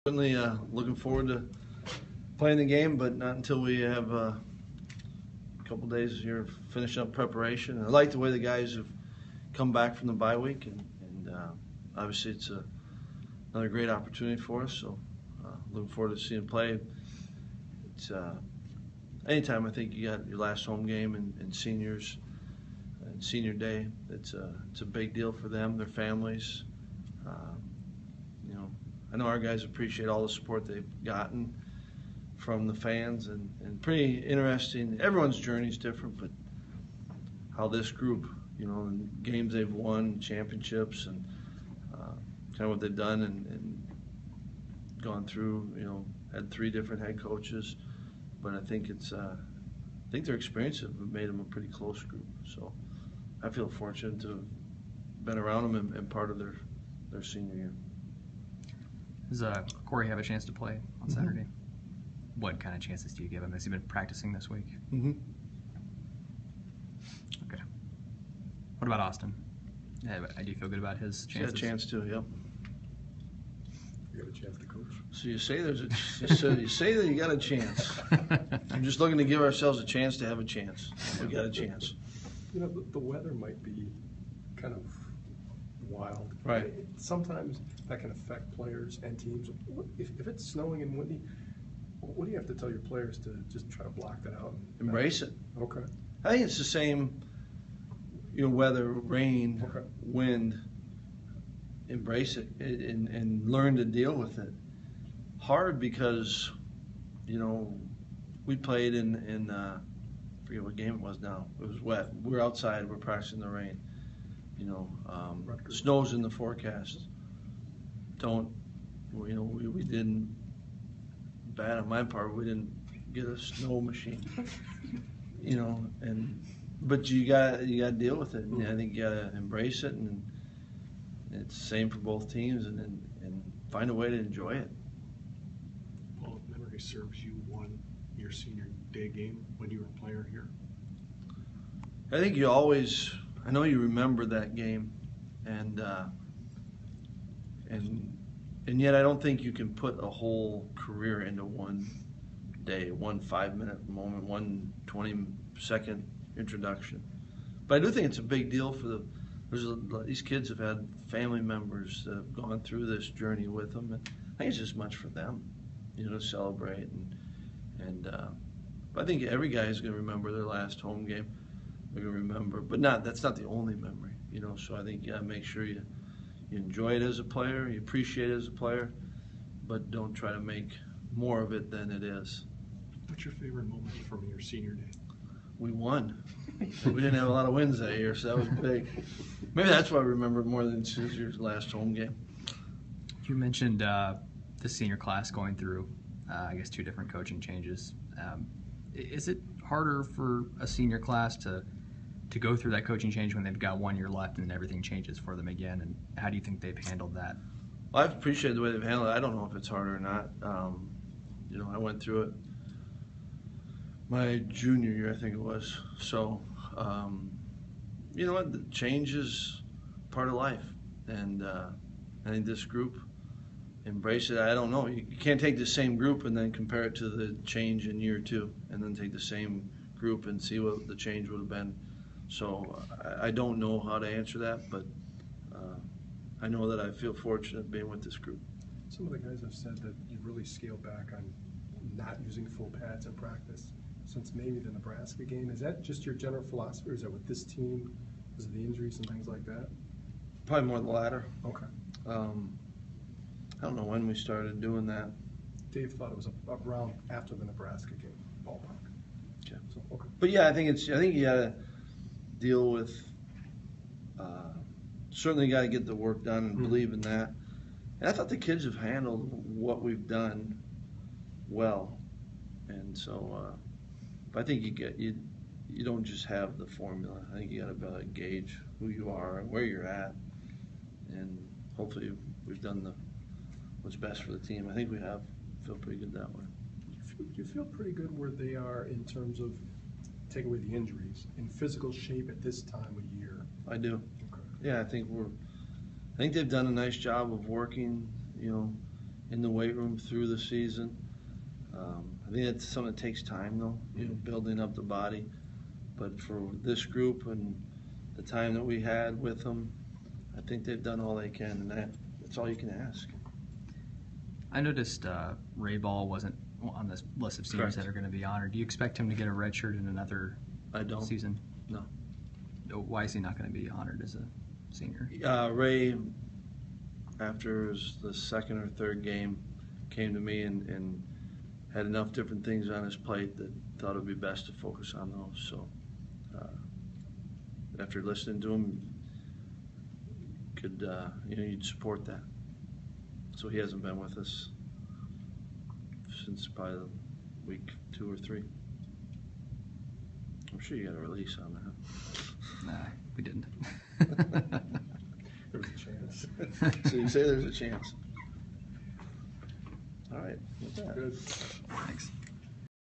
Certainly looking forward to playing the game, but not until we have a couple days here finishing up preparation. I like the way the guys have come back from the bye week, and obviously it's another great opportunity for us. So looking forward to seeing them play. It's anytime I think you got your last home game and seniors and senior day, it's a big deal for them, their families. I know our guys appreciate all the support they've gotten from the fans, and pretty interesting. Everyone's journey is different, but how this group, and games they've won, championships, and kind of what they've done and gone through, had 3 different head coaches, but I think I think their experience have made them a pretty close group. So I feel fortunate to have been around them and part of their senior year. Does Corey have a chance to play on Saturday? What kind of chances do you give him? Has he been practicing this week? Okay. What about Austin? Do you feel good about his chances? He's got a chance to, yep. You got a chance to coach. So you say you say that you got a chance. I'm just looking to give ourselves a chance to have a chance. We got a chance. The weather might be kind of wild. Right. Sometimes that can affect players and teams. If it's snowing and windy, what do you have to tell your players to just try to block that out? Embrace it. Okay. I think it's the same, weather, rain, wind. Embrace it and learn to deal with it. Hard because, we played in I forget what game it was now. It was wet. We're outside. We're practicing the rain. Snow's in the forecast. We didn't, bad on my part, we didn't get a snow machine. But you got to deal with it. And I think you got to embrace it, and it's the same for both teams, and find a way to enjoy it. Well, if memory serves, you won your senior day game when you were a player here. I think I know you remember that game, and yet I don't think you can put a whole career into one day, one 5-minute moment, one 20-second introduction. But I do think it's a big deal for these kids have had family members that have gone through this journey with them, and I think it's just much for them, to celebrate. But I think every guy is going to remember their last home game. They're going to remember, but that's not the only memory, So I think you got to make sure you enjoy it as a player, you appreciate it as a player, but don't try to make more of it than it is. What's your favorite moment from your senior day? We won. We didn't have a lot of wins that year, so that was big. Maybe that's why I remember it more than your last home game. You mentioned the senior class going through, 2 different coaching changes. Is it harder for a senior class to go through that coaching change when they've got 1 year left and everything changes for them again? And how do you think they've handled that? Well, I've appreciated the way they've handled it. I don't know if it's harder or not. I went through it my junior year, I think it was. So, the change is part of life. And I think this group embraced it. I don't know. You can't take the same group and then compare it to the change in year 2 and then take the same group and see what the change would have been. So I don't know how to answer that, but I know that I feel fortunate being with this group. Some of the guys have said that you've really scaled back on not using full pads in practice since maybe the Nebraska game. Is that just your general philosophy, or is that with this team because of the injuries and things like that? Probably more the latter. Okay. I don't know when we started doing that. Dave thought it was around after the Nebraska game, ballpark. Okay. So, okay. But yeah, I think you got to deal with. Certainly, got to get the work done and believe in that. And I thought the kids have handled what we've done well, and so. But I think you don't just have the formula. I think you got to be able to gauge who you are and where you're at, and hopefully we've done what's best for the team. I think we have. Feel pretty good that way. Do you feel pretty good where they are in terms of, take away the injuries, in physical shape at this time of year? I do. Okay. Yeah, I think they've done a nice job of working, in the weight room through the season. I think that's something that takes time, though, building up the body. But for this group and the time that we had with them, I think they've done all they can, and that's all you can ask. I noticed Ray Ball wasn't on this list of seniors Correct. that are going to be honored. Do you expect him to get a red shirt in another I don't. season? No. Why is he not going to be honored as a senior? Ray, after the second or third game, came to me and had enough different things on his plate that thought it would be best to focus on those. So after listening to him, you'd support that. So he hasn't been with us since probably week 2 or 3. I'm sure you got a release on that. Nah, we didn't. There was a chance. So you say there's a chance. All right. With that. Good. Thanks.